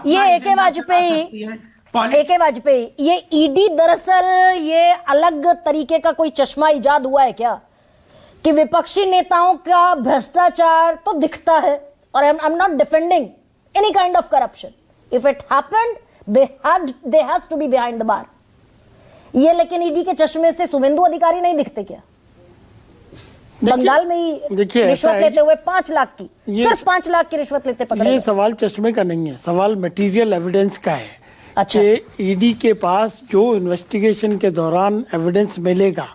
ये एके वाजपेयी ये ईडी दरअसल ये अलग तरीके का कोई चश्मा इजाद हुआ है क्या कि विपक्षी नेताओं का भ्रष्टाचार तो दिखता है, और I am not defending any kind of corruption, if it happened they has to be behind the bar. ये लेकिन ईडी के चश्मे से शुभेंदु अधिकारी नहीं दिखते क्या? बंगाल में ही रिश्वत लेते हुए 5 लाख की, सिर्फ 5 लाख की रिश्वत लेते पकड़े। ये सवाल चश्मे का नहीं है, सवाल मटेरियल एविडेंस का है। अच्छा। कि ईडी के पास जो इन्वेस्टिगेशन के दौरान एविडेंस मिलेगा,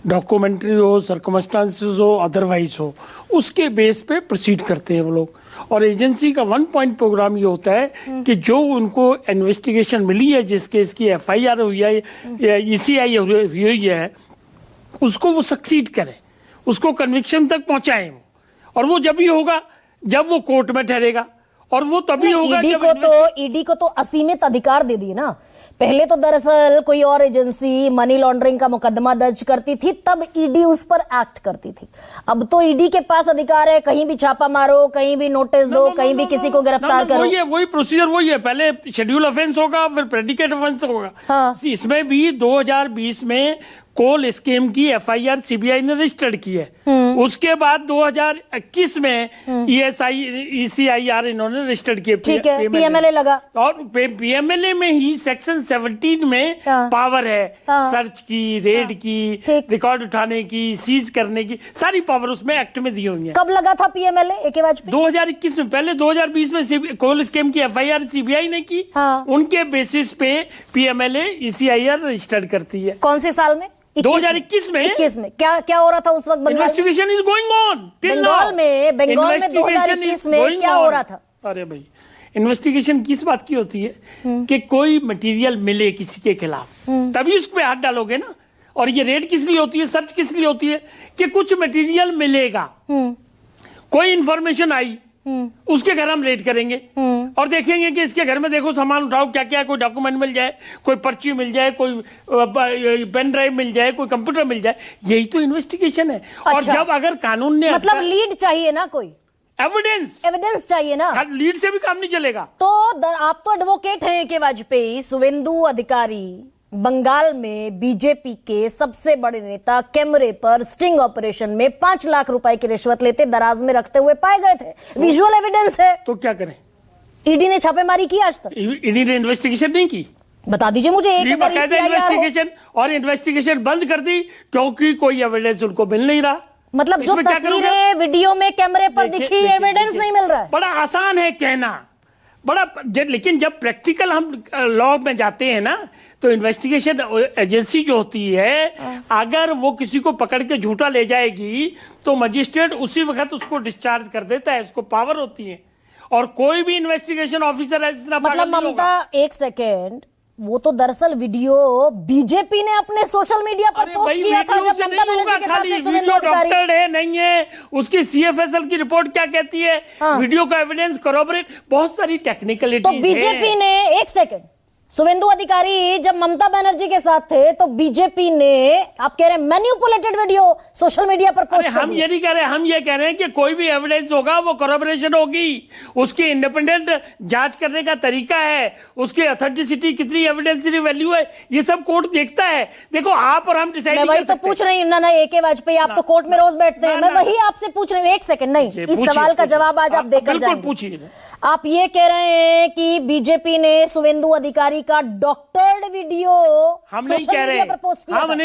डॉक्यूमेंट्री हो, सर्कमस्टांसेस हो, अदरवाइज हो, उसके बेस पे प्रोसीड करते हैं वो लोग। और एजेंसी का 1 पॉइंट प्रोग्राम ये होता है कि जो उनको इन्वेस्टिगेशन मिली है, जिस केस की FIR हुई है या ECI हुई है, उसको वो सक्सीड करें, उसको कन्विक्शन तक पहुंचाएं। और वो जब ही होगा जब वो कोर्ट में ठहरेगा, और वो तभी होगा ईडी को तो असीमित अधिकार दे दिए ना। पहले तो दरअसल कोई और एजेंसी मनी लॉन्ड्रिंग का मुकदमा दर्ज करती थी, तब ईडी उस पर एक्ट करती थी। अब तो ईडी के पास अधिकार है, कहीं भी छापा मारो, कहीं भी नोटिस दो, कहीं भी किसी को गिरफ्तार करो। वही प्रोसीजर वही है, पहले शेड्यूल ऑफेंस होगा, फिर प्रेडिकेट ऑफेंस होगा। हाँ। इसमें भी 2020 में कोल स्कीम की FIR CBI ने रजिस्टर्ड की है। उसके बाद 2021 में ECIR इन्होंने रजिस्टर्ड किए। ठीक है, PMLA लगा, और PMLA में ही सेक्शन 17 में पावर है, सर्च की, रेड की, रिकॉर्ड उठाने की, सीज करने की, सारी पावर उसमें एक्ट में दी हुई है। कब लगा था PMLA? एके वाजपेयी 2021 में। पहले 2020 में कोल स्कीम की FIR CBI ने की। उनके बेसिस पे PMLA ECIR रजिस्टर्ड करती है। कौन से साल में? 2021 में। 21 में क्या हो रहा था उस वक्त? Investigation is going on Bengal में 2021 में क्या हो रहा था? अरे भाई, इन्वेस्टिगेशन किस बात की होती है कि कोई मटेरियल मिले किसी के खिलाफ, तभी उस पे हाथ डालोगे ना। और ये रेड किस लिए होती है, सर्च किस लिए होती है कि कुछ मटेरियल मिलेगा, कोई इंफॉर्मेशन आई, उसके घर हम रेड करेंगे और देखेंगे कि इसके घर में देखो सामान उठाओ क्या क्या है, कोई डॉक्यूमेंट मिल जाए, कोई पर्ची मिल जाए, कोई पेन ड्राइव मिल जाए, कोई कंप्यूटर मिल जाए। यही तो इन्वेस्टिगेशन है। अच्छा। और जब अगर कानून ने मतलब लीड चाहिए ना, कोई एविडेंस चाहिए ना, लीड से भी काम नहीं चलेगा। तो आप तो एडवोकेट हैं के वाजपेयी। शुभेंदु अधिकारी बंगाल में बीजेपी के सबसे बड़े नेता कैमरे पर स्टिंग ऑपरेशन में 5 लाख रुपए की रिश्वत लेते दराज में रखते हुए पाए गए थे। विजुअल एविडेंस है। तो क्या करें? ईडी ने छापेमारी की आज तक? ईडी ने इन्वेस्टिगेशन नहीं की। बता दीजिए मुझे एक इन्वेस्टिगेशन, और इन्वेस्टिगेशन बंद कर दी क्योंकि कोई एविडेंस उनको मिल नहीं रहा। मतलब जो तस्वीरें वीडियो में कैमरे पर दिखी, एविडेंस नहीं मिल रहा है। बड़ा आसान है कहना, लेकिन जब प्रैक्टिकल हम लॉ में जाते हैं ना, तो इन्वेस्टिगेशन एजेंसी जो होती है, अगर वो किसी को पकड़ के झूठा ले जाएगी तो मजिस्ट्रेट उसी वक्त उसको डिस्चार्ज कर देता है, उसको पावर होती है। और कोई भी इन्वेस्टिगेशन ऑफिसर इतना मतलब ममता, एक सेकेंड, वो तो दरअसल वीडियो बीजेपी ने अपने सोशल मीडिया पर पोस्ट किया था। जब नहीं होगा खाली वीडियो, डॉक्टर है नहीं है, उसकी CFSL की रिपोर्ट क्या कहती है, वीडियो का एविडेंस कॉरपोरेट, बहुत सारी टेक्निकलिटीज तो बीजेपी ने, एक सेकेंड, शुभेंदु अधिकारी जब ममता बनर्जी के साथ थे तो बीजेपी ने, आप कह रहे हैं मैनिपुलेटेड वीडियो सोशल मीडिया पर पोस्ट। हम ये नहीं कह रहे, हम ये कह रहे हैं कि कोई भी एविडेंस होगा वो कॉरपोरेशन होगी, उसकी इंडिपेंडेंट जांच करने का तरीका है, उसकी ऑथेंटिसिटी, कितनी एविडेंशियल वैल्यू है, ये सब कोर्ट देखता है। देखो आप और हम डिसाइड, मैं वही तो पूछ रही हूँ ना एके वाजपेयी, आप तो कोर्ट में रोज बैठते हैं, मैं वही आपसे पूछ रही हूँ। एक सेकंड, नहीं, इस सवाल का जवाब आज आप देकर जाएंगे। पूछिए। आप ये कह रहे हैं कि बीजेपी ने शुभेंदु अधिकारी का डॉक्टर्ड वीडियो हम नहीं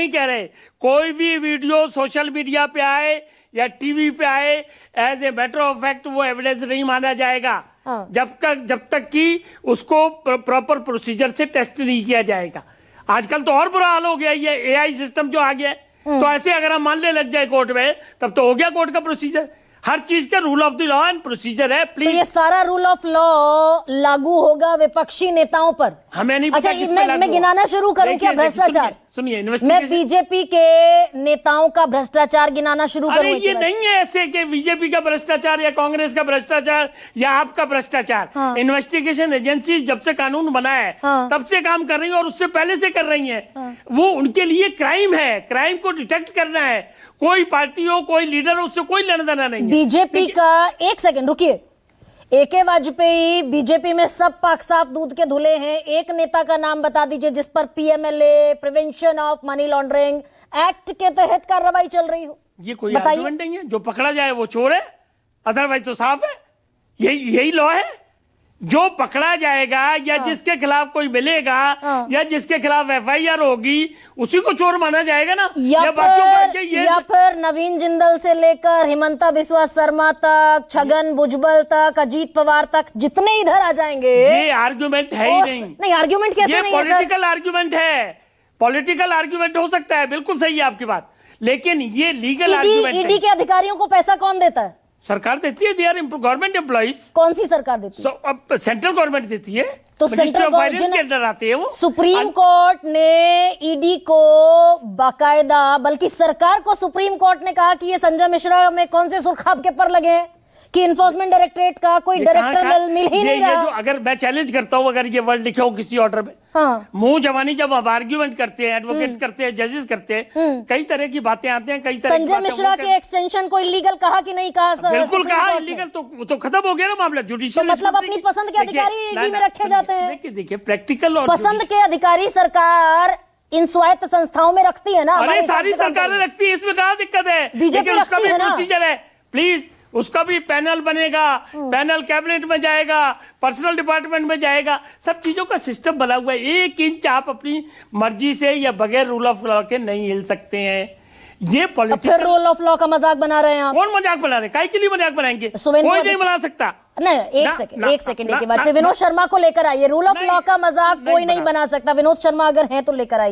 कह रहे, कोई भी वीडियो सोशल मीडिया पे आए या टीवी पे आए, as a matter of fact वो एविडेंस नहीं माना जाएगा। जब तक कि उसको प्रॉपर प्रोसीजर से टेस्ट नहीं किया जाएगा। आजकल तो और बुरा हाल हो गया, ये AI सिस्टम जो आ गया है, तो ऐसे अगर हम मानने लग जाए कोर्ट में, तब तो हो गया कोर्ट का प्रोसीजर। हर चीज का rule of the law and procedure है। प्लीज, तो ये सारा रूल ऑफ लॉ लागू होगा विपक्षी नेताओं पर? हमें नहीं पता। अच्छा, मैं गिनाना शुरू करूं क्या भ्रष्टाचार? सुनिए, मैं बीजेपी के नेताओं का भ्रष्टाचार गिनाना शुरू करूं? ये नहीं है ऐसे कि बीजेपी का भ्रष्टाचार या कांग्रेस का भ्रष्टाचार या आपका भ्रष्टाचार। इन्वेस्टिगेशन एजेंसी जब से कानून बना है तब से काम कर रही है, और उससे पहले से कर रही है। वो उनके लिए क्राइम है, क्राइम को डिटेक्ट करना है। कोई पार्टी हो, कोई लीडर हो, उससे कोई लेना देना नहीं है। बीजेपी का, एक सेकंड रुकिए, AK वाजपेयी बीजेपी में सब पाक साफ दूध के धुले हैं। एक नेता का नाम बता दीजिए जिस पर PMLA prevention of money laundering act के तहत कार्रवाई चल रही हो। ये कोई आर्गुमेंट नहीं है। जो पकड़ा जाए वो चोर है, अदरवाइज तो साफ है। यही लॉ है। जो पकड़ा जाएगा या जिसके खिलाफ कोई मिलेगा या जिसके खिलाफ FIR होगी उसी को चोर माना जाएगा ना। या फिर नवीन जिंदल से लेकर हिमंता बिस्वा शर्मा तक, छगन भुजबल तक, अजीत पवार तक जितने इधर आ जाएंगे। ये आर्गुमेंट है ही नहीं। आर्गुमेंट कैसे नहीं है? पॉलिटिकल आर्गुमेंट है। पॉलिटिकल आर्गुमेंट हो सकता है, बिल्कुल सही है आपकी बात, लेकिन ये लीगल आर्गुमेंट। ईडी के अधिकारियों को पैसा कौन देता है? सरकार देती है। They are government employees. कौन सी सरकार देती है? अब सेंट्रल गवर्नमेंट देती है। तो मिनिस्ट्री ऑफ फाइनेंस के अंडर आते हैं वो। सुप्रीम कोर्ट ने ईडी को बाकायदा, बल्कि सरकार को सुप्रीम कोर्ट ने कहा कि ये संजय मिश्रा में कौन से सुरखाब के पर लगे हैं कि इन्फोर्समेंट डायरेक्टरेट का कोई डायरेक्टर मिल ही नहीं रहा। जो अगर मैं चैलेंज करता हूं, अगर ये वर्ड लिखे हो किसी ऑर्डर में, मुंह जवानी जब हम आर्ग्यूमेंट करते हैं, एडवोकेट्स करते हैं, जजेस करते हैं, कई तरह की बातें आते हैं, कई तरह की संजय मिश्रा के एक्सटेंशन को इलीगल कहा कि नहीं कहा? बिल्कुल कहा इलीगल। तो खत्म हो गया ना मामला। जुडिशियल मतलब अपनी पसंद के अधिकारी ईडी में रखे जाते हैं। देखिए प्रैक्टिकल और पसंद के अधिकारी सरकार इन स्वायत्त संस्थाओं में रखती है ना। अरे सारी सरकारें रखती है, इसमें कहाँ दिक्कत है? बीजेपी उसका भी रखती है ना। प्रोसीजर है। प्लीज, उसका भी पैनल बनेगा, पैनल कैबिनेट में जाएगा, पर्सनल डिपार्टमेंट में जाएगा, सब चीजों का सिस्टम बना हुआ है। 1 इंच आप अपनी मर्जी से या बगैर रूल ऑफ लॉ के नहीं हिल सकते हैं। ये पॉलिटिकल। फिर रूल ऑफ लॉ का मजाक बना रहे हैं आप। कौन मजाक बना रहे हैं? काहे के लिए मजाक बनाएंगे? कोई नहीं बना सकता। नहीं, एक सेकंड के बाद विनोद शर्मा को लेकर आइए। रूल ऑफ लॉ का मजाक कोई नहीं बना सकता। विनोद शर्मा अगर हैं तो लेकर आइए।